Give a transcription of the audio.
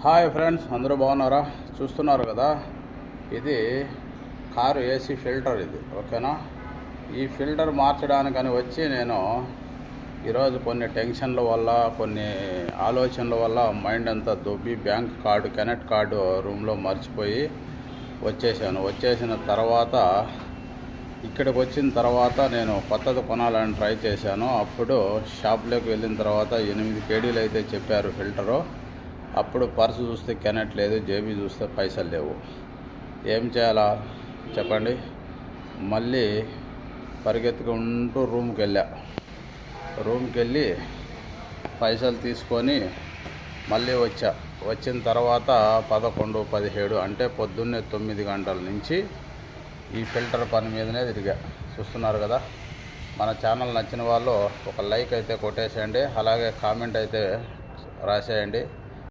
Hi friends, అందరూ బాగున్నారా? చూస్తున్నారు కదా, ఇది కారు ఏసీ ఫిల్టర్. ఇది ఓకేనా? ఈ ఫిల్టర్ మార్చడానికని వచ్చి నేను ఈరోజు కొన్ని టెన్షన్ల వల్ల, కొన్ని ఆలోచనల వల్ల మైండ్ అంతా దొబ్బి బ్యాంక్ కార్డు, కెనెట్ కార్డు రూమ్లో మర్చిపోయి వచ్చేసిన తర్వాత ఇక్కడికి వచ్చిన తర్వాత నేను కొత్తది కొనాలని ట్రై చేశాను. అప్పుడు షాప్లోకి వెళ్ళిన తర్వాత 8 కేడీలు అయితే చెప్పారు ఫిల్టరు. అప్పుడు పర్సు చూస్తే కెనెట్ లేదు, జేబీ చూస్తే పైసలు లేవు. ఏం చేయాలా చెప్పండి? మళ్ళీ పరిగెత్తుకుంటూ రూమ్కి వెళ్ళి పైసలు తీసుకొని మళ్ళీ వచ్చిన తర్వాత 11, 17 అంటే పొద్దున్నే 9 గంటల నుంచి ఈ ఫిల్టర్ పని మీదనే తిరిగా. చూస్తున్నారు కదా. మన ఛానల్ నచ్చిన వాళ్ళు ఒక లైక్ అయితే కొట్టేసేయండి, అలాగే కామెంట్ అయితే రాసేయండి.